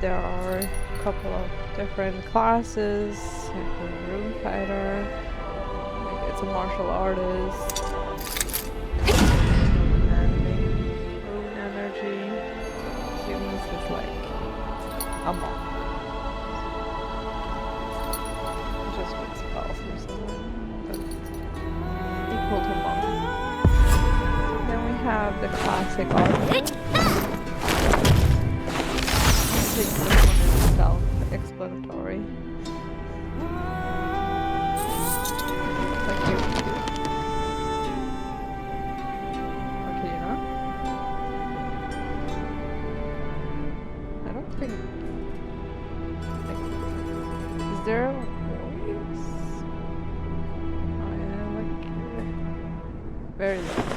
there are a couple of different classes, like a rune fighter, like it's a martial artist, commanding rune energy. Assuming this is like a monk. Just with spells or something, but equal to monk. Then we have the classic archer. I think this one is self-explanatory. Like you do. Okay, you know? I don't think... Like, is there a voice? Oh yeah, like... very low.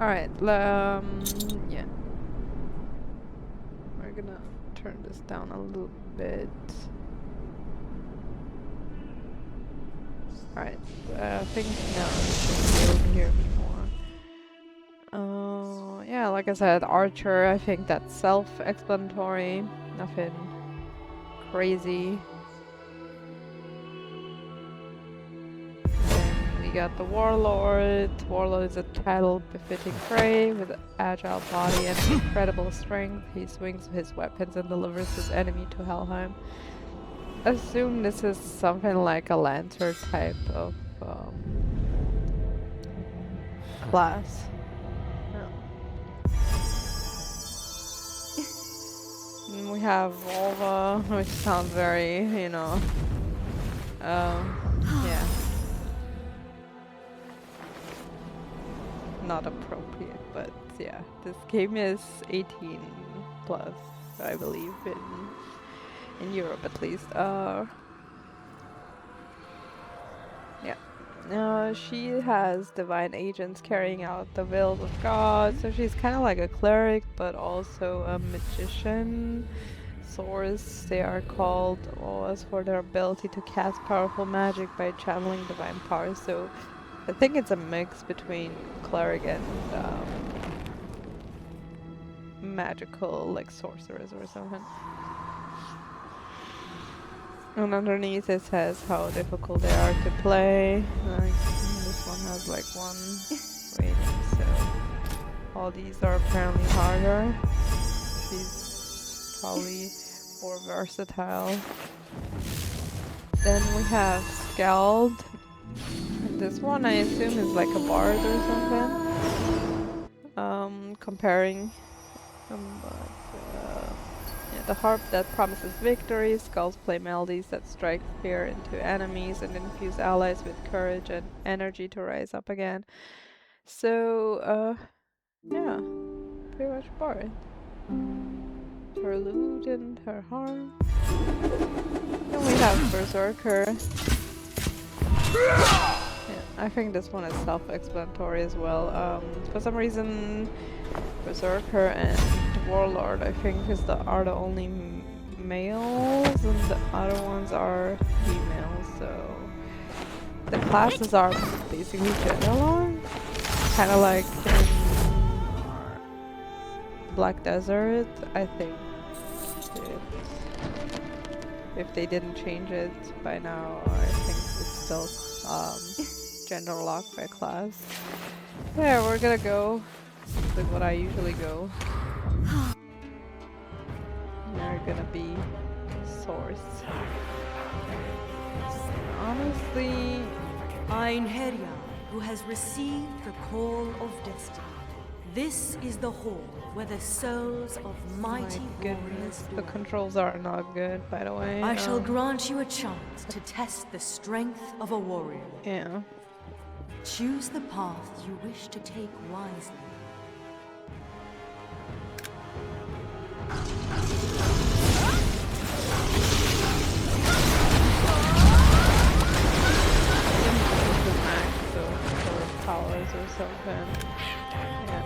Alright, yeah. We're gonna turn this down a little bit. Alright, I think now you should be able to hear me more. Yeah, like I said, Archer, I think that's self-explanatory. Nothing crazy. We got the Warlord. Warlord is a title befitting prey with an agile body and incredible strength. He swings his weapons and delivers his enemy to Helheim. Assume this is something like a Lancer type of class. And we have Volva, which sounds very, you know, yeah. Not appropriate, but yeah, this game is 18 plus, I believe, in Europe at least. Yeah. She has divine agents carrying out the will of God, so she's kind of like a cleric, but also a magician. Swords, they are called, as for their ability to cast powerful magic by channeling divine powers. So I think it's a mix between cleric and magical, like sorcerers or something. And underneath it says how difficult they are to play. Like, this one has like 1 rating, so all these are apparently harder. She's probably more versatile. Then we have Skald. This one I assume is like a bard or something. Comparing yeah, the harp that promises victory. Skulls play melodies that strike fear into enemies and infuse allies with courage and energy to rise up again. So, yeah, pretty much bard. Her lute and her harp. Then we have berserker. Yeah, I think this one is self-explanatory as well. For some reason, berserker and warlord, I think, are the only males, and the other ones are females. So the classes are basically gender-norm, kind of like in Black Desert. I think if they didn't change it by now, I think it's still gender locked by class. Yeah, we're gonna go with what I usually go. They're gonna be swords. Honestly, Einherjar, who has received the call of destiny. This is the hall where the souls of mighty warriors the controls are not good, by the way. I shall grant you a chance to test the strength of a warrior. Yeah. Choose the path you wish to take wisely. Powers or something. Yeah.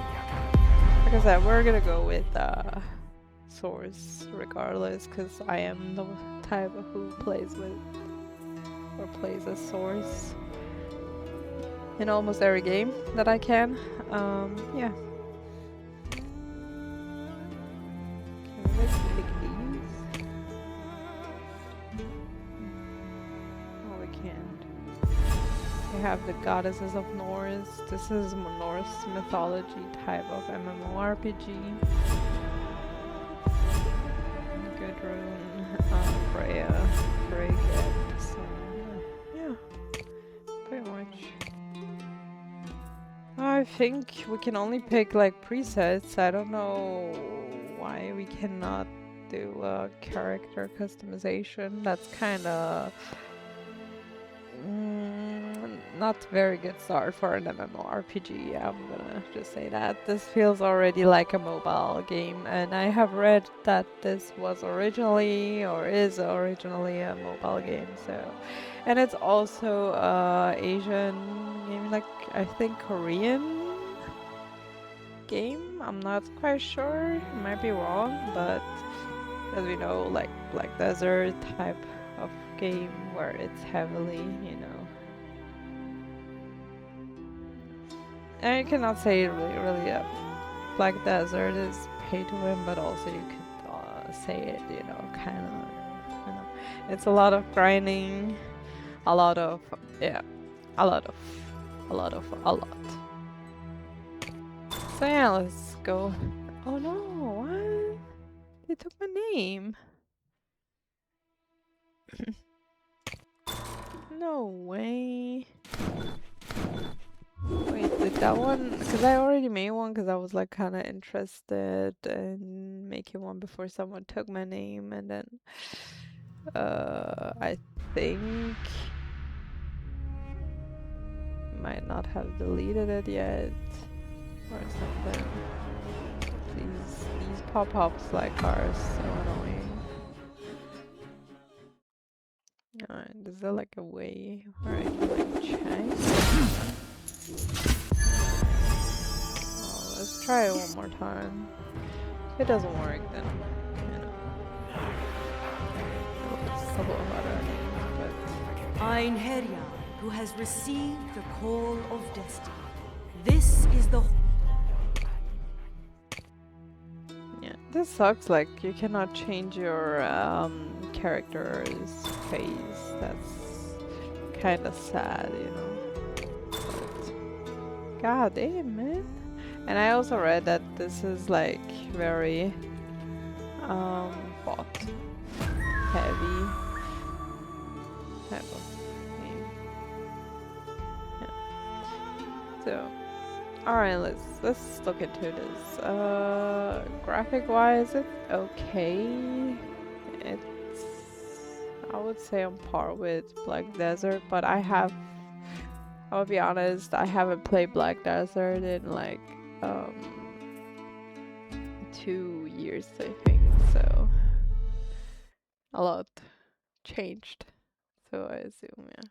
Like I said, we're gonna go with swords regardless, because I am the type of who plays with or plays as swords in almost every game that I can. Yeah. Can we like pick these? second. We have the goddesses of Norse. This is Norse mythology type of MMORPG. Gudrun, Freya, Frigid. So yeah, pretty much. I think we can only pick like presets. I don't know why we cannot do character customization. That's kind of not very good start for an MMORPG. I'm gonna just say that. This feels already like a mobile game, and I have read that this was originally or is originally a mobile game. So, and it's also Asian game, like I think Korean game. I'm not quite sure. Might be wrong, but as we know, like Black Desert type of game where it's heavily, you know. And you cannot say really Black Desert is pay to win, but also you could say it, you know, kind of, you know, it's a lot of grinding, a lot of. So yeah, let's go. Oh no, what? They took my name. No way. Wait, did that one? Because I already made one because I was like kind of interested in making one before someone took my name, and then I think might not have deleted it yet or something. These pop-ups like are so annoying. Alright, is there like a way where I can like check? Oh, let's try it one more time. If it doesn't work, then, you know. There's a couple of other names, but... Einherjar, who has received the call of destiny. This is the... Yeah, this sucks, like, you cannot change your character's face. That's kinda sad, you know. But, god damn, man. And I also read that this is like very bot heavy type of game. Yeah. So alright, let's look into this. Graphic wise it's okay. It's, I would say on par with Black Desert, but I'll be honest, I haven't played Black Desert in like 2 years, I think, so a lot changed. So I assume, yeah,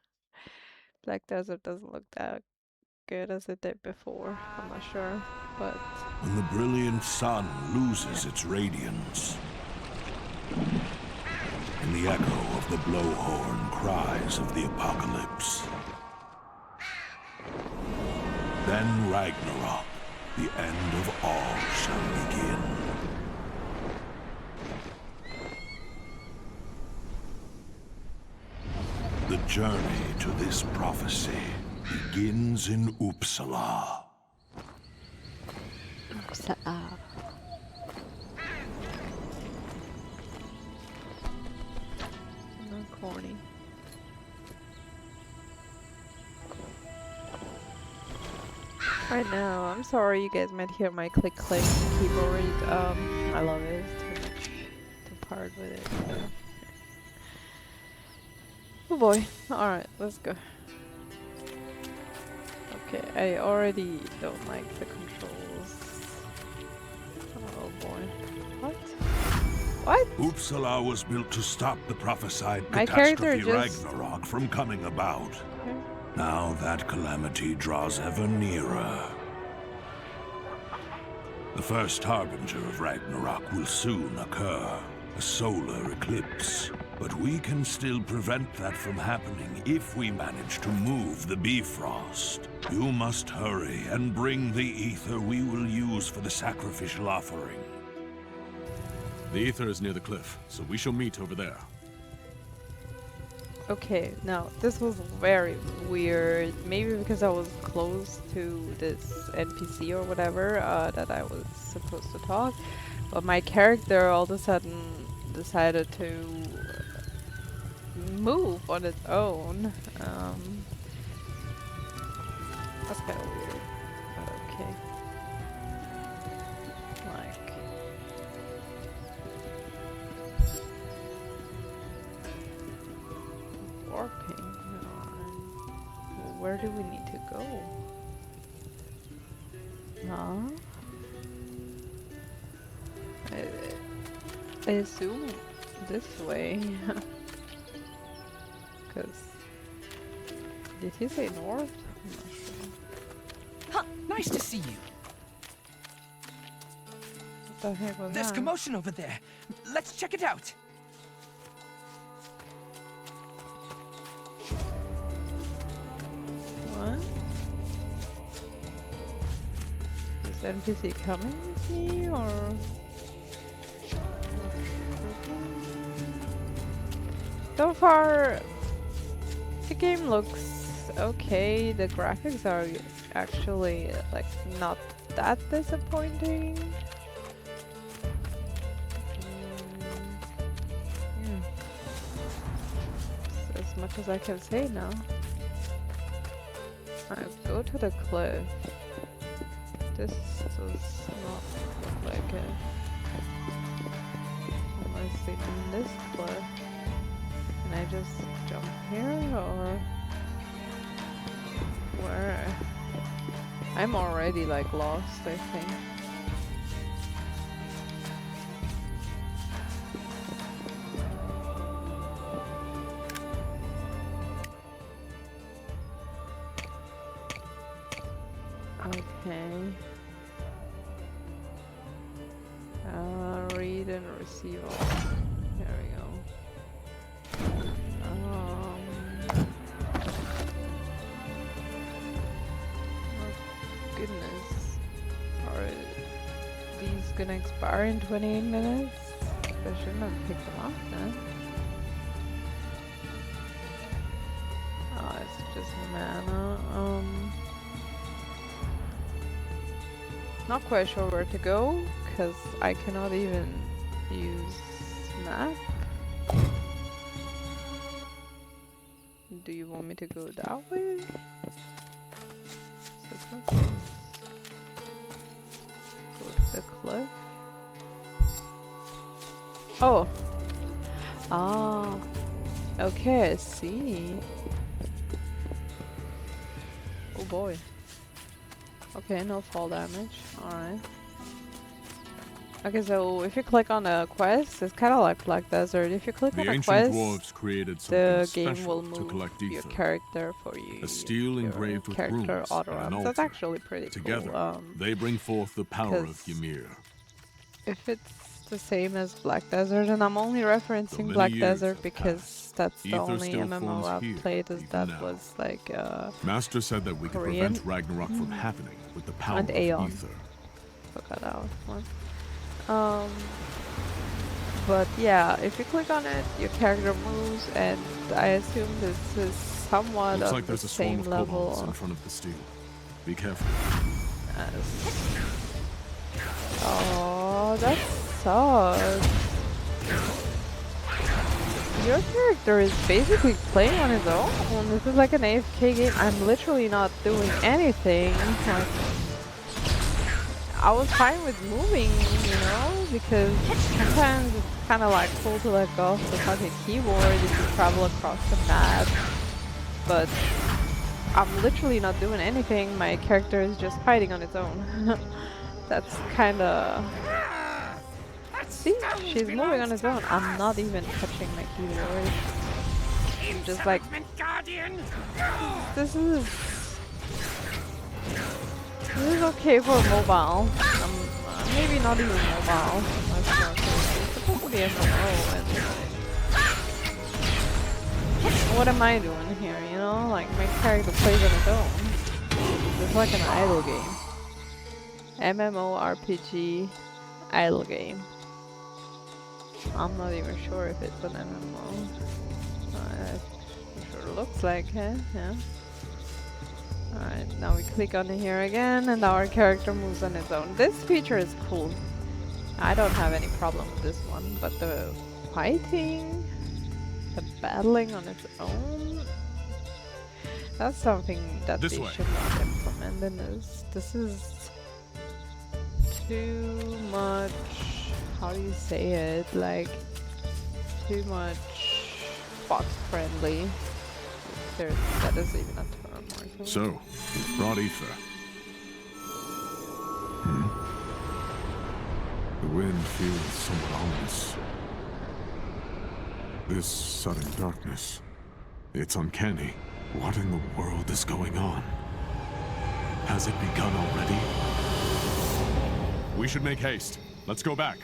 Black Desert doesn't look that good as it did before. I'm not sure, but when the brilliant sun loses its radiance, in the echo of the blowhorn cries of the apocalypse, then Ragnarok, the end of all, shall begin. The journey to this prophecy begins in Uppsala. not corny. Right now, I'm sorry you guys might hear my click keyboard. I love it. It's too much to part with it. So. Oh boy. Alright, let's go. Okay, I already don't like the controls. Oh boy. What? What? Uppsala was built to stop the prophesied My character catastrophe just... Ragnarok from coming about. Okay. Now that calamity draws ever nearer. The first harbinger of Ragnarok will soon occur, a solar eclipse. But we can still prevent that from happening if we manage to move the Bifrost. You must hurry and bring the ether we will use for the sacrificial offering. The ether is near the cliff, so we shall meet over there. Okay, now this was very weird. Maybe because I was close to this NPC or whatever that I was supposed to talk, but my character all of a sudden decided to move on its own. That's kind of weird, but okay. Like, warping. Well, where do we need to go? Huh? I assume this way. Because did he say north? I'm not sure. Huh, nice to see you. What the heck was There's that? commotion over there. Let's check it out. What? Is NPC coming with me or? So far, the game looks okay. The graphics are actually like not that disappointing. Yeah. That's as much as I can say now. Alright, go to the cliff. This does not look like it. Unless they mean this cliff. Can I just jump here or where? I'm already like lost, I think. Okay. Read and receive all. There we go. Oh goodness. Are these gonna expire in 28 minutes? I shouldn't have picked them up then. Oh, it's just mana. Not quite sure where to go, because I cannot even use map. Do you want me to go that way? So let's go to the cliff. Oh! Ah! Okay, I see. Oh boy. Okay, no fall damage. Alright. Okay, so if you click on a quest, it's kind of like Black Desert. If you click The on a ancient quest, dwarves created the something game will special to move collect your ether. character for you. A steel your engraved with character runes and an auto-runs. That's altar. actually pretty Together, cool. they bring forth the power of 'cause Ymir. if it's the same as Black Desert, and I'm only referencing many Black years Desert have because passed, that's the ether only still MMO forms I've here, played as even that now. was like Master said that we could Korean. prevent Ragnarok from happening with the power And of Aeon. ether. Forgot that one. But yeah, if you click on it, your character moves, and I assume this is somewhat Looks on like the there's a swarm same of kobolds level in front of the steel. Be careful. as... Oh, that sucks. Your character is basically playing on his own. This is like an AFK game. I'm literally not doing anything. Like, I was fine with moving, you know, because sometimes it's kind of like cool to let go of the fucking keyboard if you travel across the map. But I'm literally not doing anything. My character is just fighting on its own. That's kind of... See, she's moving on its own. I'm not even touching my keyboard. I'm just like... This is okay for mobile. Maybe not even mobile. It's supposed to be MMO, and what am I doing here, you know? Like, my character plays on its own. It's like an idle game. MMORPG idle game. I'm not even sure if it's an MMO. looks like, huh? Yeah. Alright, now we click on it here again, and our character moves on its own. This feature is cool. I don't have any problem with this one, but the fighting, the battling on its own, that's something that they should not implement in this. This is too much, how do you say it, like, too much box friendly. That is even a term or something. So, you brought Aether. The wind feels somewhat ominous. This sudden darkness, it's uncanny. What in the world is going on? Has it begun already? We should make haste. Let's go back.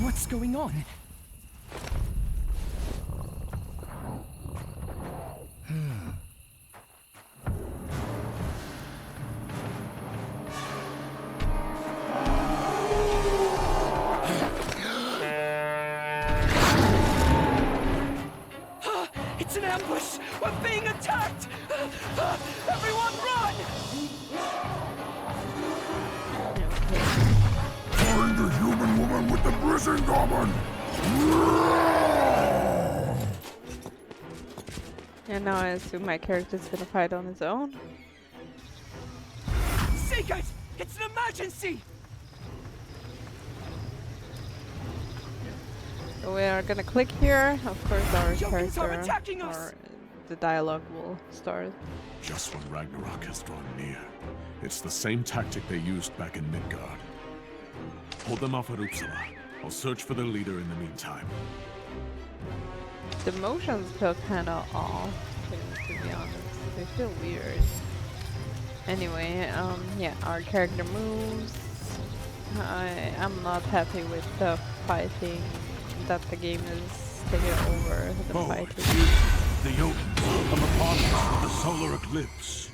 What's going on? It's an ambush! We're being attacked! Everyone run! Find the human woman with the prison goblin! And now I assume my character's gonna fight on his own. Say guys, it's an emergency! So we are gonna click here. Of course, our Jokins are character attacking us! or the dialogue will start. Just when Ragnarok has drawn near. It's the same tactic they used back in Midgard. Hold them off at Uppsala. I'll search for their leader in the meantime. The motions feel kind of off, to be honest. They feel weird. Anyway, yeah, our character moves. I'm not happy with the fighting that the game is taking over. The fighting. The Jotuns come upon us with the solar eclipse.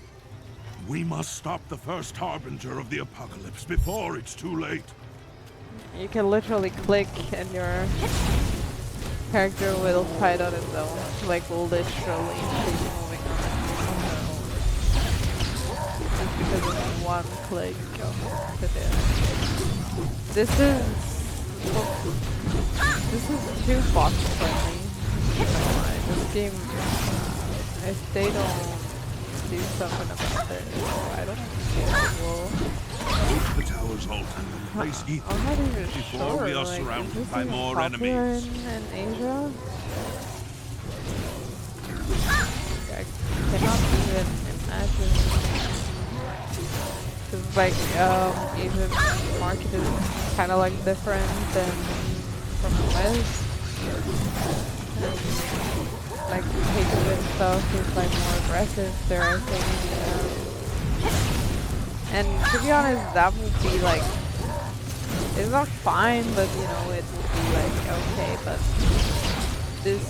We must stop the first harbinger of the apocalypse before it's too late. You can literally click and your character will fight on its own. Like, literally keep moving on its own. Just because of one click of the This is too box friendly. This game, if they don't do something about it, I don't think it will. Keep the towers halt and place Ether I'm not even before sure. we are Like, surrounded is this by even more popular enemies. in Asia? I cannot even imagine. Cause like Asian market is kind of like different than from the West. Like takeaway and stuff is like more aggressive there, I think. And to be honest, that would be like, it's not fine, but you know, it would be like okay. But this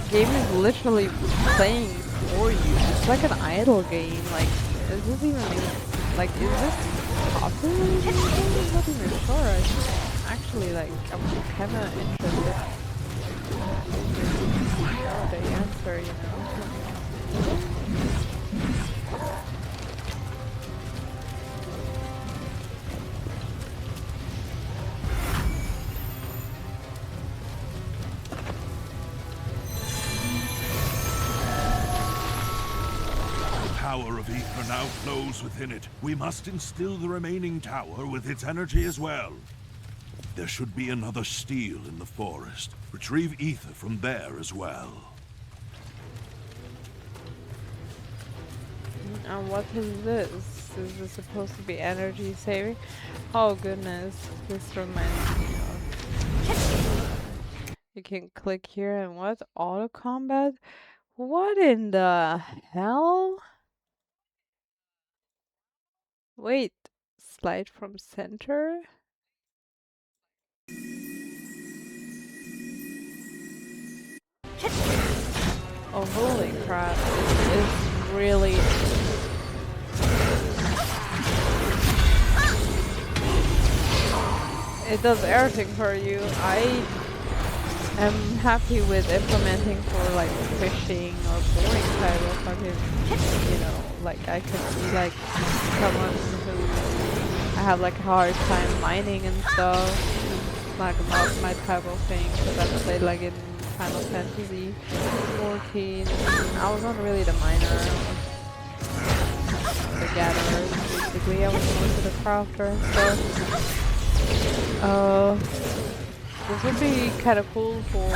game is literally playing for you. It's like an idle game. Like, is this even like, is this possible? I'm not even sure. Actually, like, I'm kind of interested in the answer, you know. The power of Ether now flows within it. We must instill the remaining tower with its energy as well. There should be another steel in the forest. Retrieve Ether from there as well. And what is this? Is this supposed to be energy saving? Oh goodness, this reminds me of... You can click here and what? Auto combat? What in the hell? Wait, slide from center? Oh holy crap, it's really... it does everything for you. I am happy with implementing for like fishing or boring type of fucking, you know, like I could be like someone who I have like a hard time mining and stuff. It's like not my type of thing, because I played like in Final Fantasy 14. I was not really the miner. The gatherer, basically. I was most of the crafter and stuff. This would be kind of cool for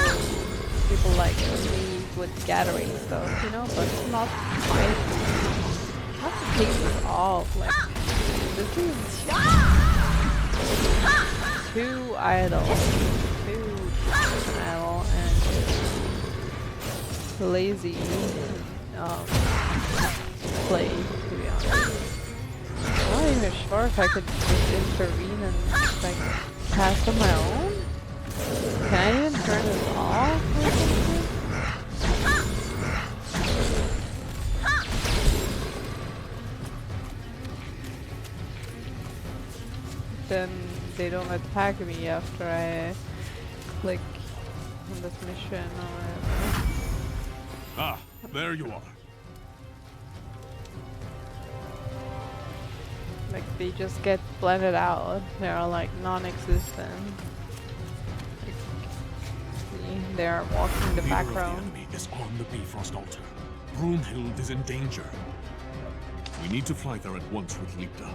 people like me with gathering stuff, you know, but it's not my. I have to take this off. Like, this is too idle, and lazy play, to be honest. I'm not even sure if I could just intervene and like cast on my own. Can I even turn this off or something? Then they don't attack me after I click on this mission or whatever. Ah, there you are. Like they just get blended out. They're like non-existent. Like, see, they're walking the background. The enemy is on the Bifrost altar. Brunhild is in danger. We need to fly there at once with Lita.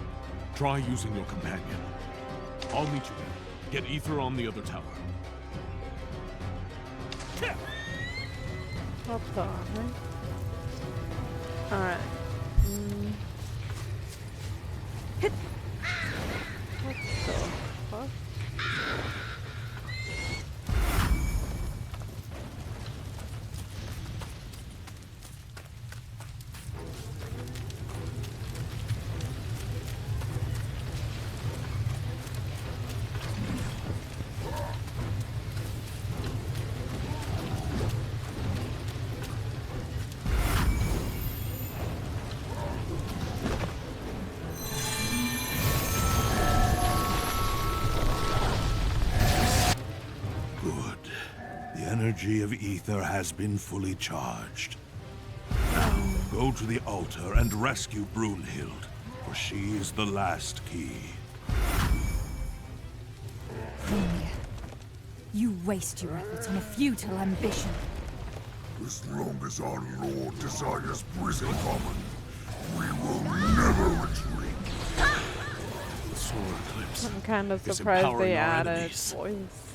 Try using your companion. I'll meet you there. Get Ether on the other tower. Hold on, right? Alright. What the fuck? The energy of ether has been fully charged. Now, go to the altar and rescue Brunhild, for she is the last key. You waste your efforts on a futile ambition. As long as our Lord desires prison common, we will never retreat. The solar eclipse. I'm kind of is surprised empowering they our added enemies. voice.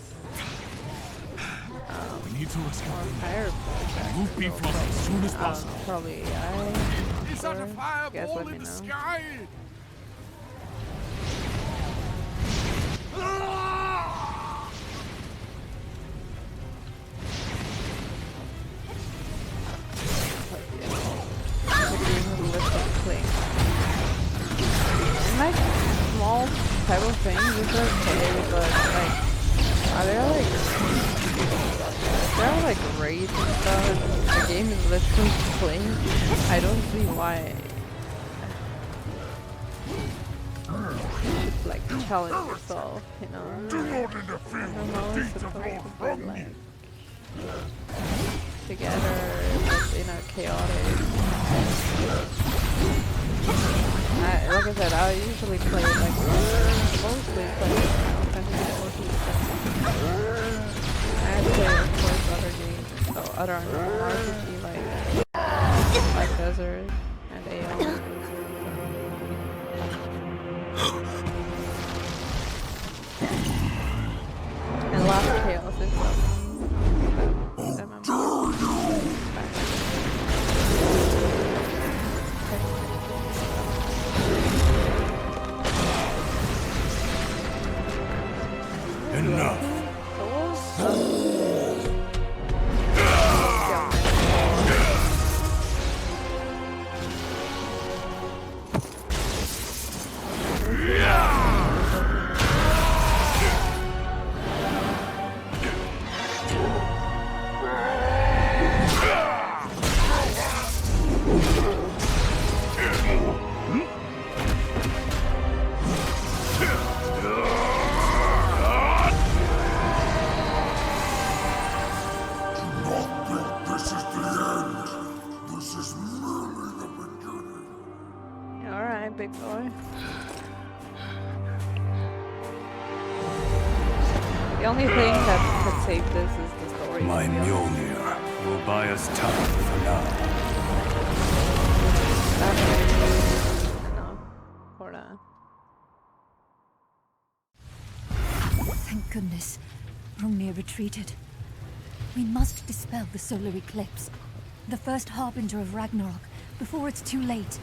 We need to rescue Or Brunhild. higher voice. Move Bifrost as soon as I don't possible. know, probably AI. Is that a Or- guys, fireball let me in the know. sky? And like small type of things is okay, but like are there like raids and stuff and the game is literally playing. I don't see why you should like challenge yourself, you know. Do not interfere I don't with know, the it's feet of supposed Lord to be Brunhild. like together, but in a chaotic. Like I said, I usually play like mostly play Final Fantasy 14. I play of course other games, so other MMORPG like Desert and Aeon. And Last Chaos is Enough. The only thing that could save this is the story. My to be honest. Mjolnir will buy us time for now. That's enough for that. Thank goodness. Hrungnir retreated. We must dispel the solar eclipse. The first harbinger of Ragnarok, before it's too late.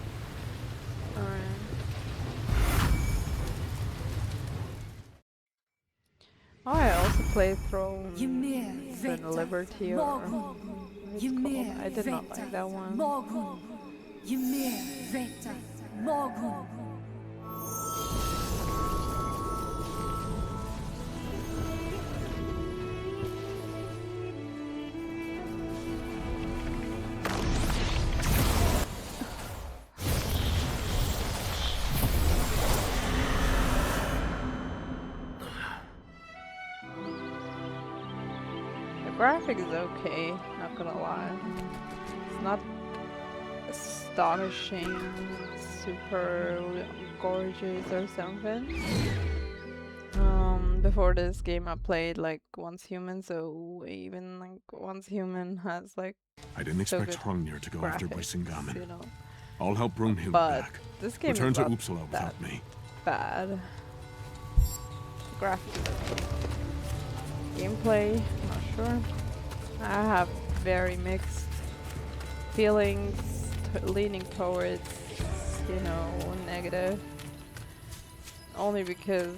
Alright. Oh, I also played Throne Ymir, and Liberty or what it's called. I did not like that one. Morgun. Ymir, Veta, Morgun. The graphic is okay, not gonna lie. It's not astonishing, super gorgeous or something. Before this game I played like Once Human, so even like Once Human has like I didn't so expect good Hrungnir to go after Brisingamen. you know. I'll help Brunhild But back. this game Return is to not Uppsala that without me. bad. The graphic is okay. Gameplay, not sure. I have very mixed feelings, leaning towards, you know, negative. Only because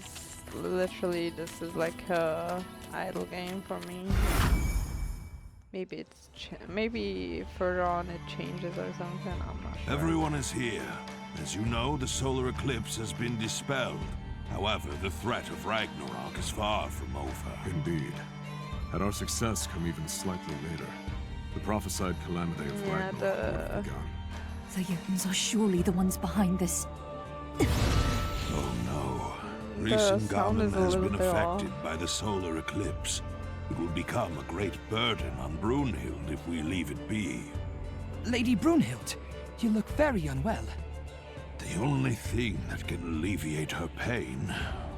literally this is like a idle game for me. Maybe it's maybe further on it changes or something. I'm not sure. Everyone is here. As you know, the solar eclipse has been dispelled. However, the threat of Ragnarok is far from over. Indeed. Had our success come even slightly later, the prophesied calamity of Yeah, Ragnarok would have begun. The Jotuns are surely the ones behind this. Oh no. The sound Brisingamen is a has little been bit affected off. by the solar eclipse. It will become a great burden on Brunhild if we leave it be. Lady Brunhild, you look very unwell. The only thing that can alleviate her pain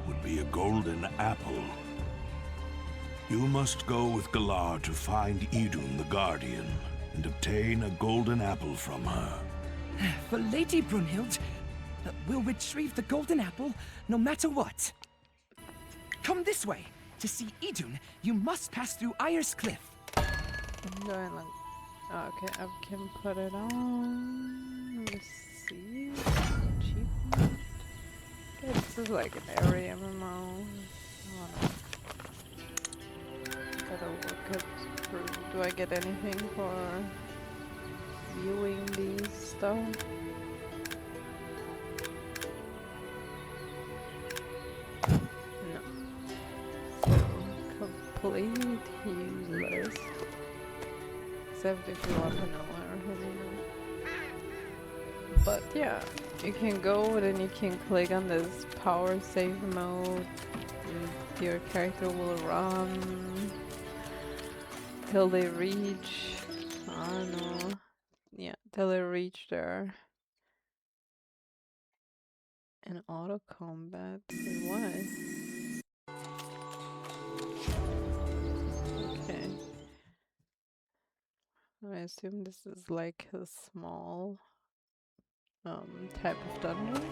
would be a golden apple. You must go with Galar to find Idun the Guardian and obtain a golden apple from her. For Lady Brunhild, we'll retrieve the golden apple no matter what. Come this way. To see Idun, you must pass through Ayer's Cliff. I'm going like, oh, okay, I can put it on. Let's see. Achievement. Okay, this is like an area MMO. I wanna gotta look it through. Do I get anything for viewing these stuff? No. So, complete useless. Except if you want to know everything. But yeah, you can go and you can click on this power save mode. And your character will run till they reach, I don't know, yeah, till they reach there. And auto combat, why? Okay. I assume this is like a small type of dungeon.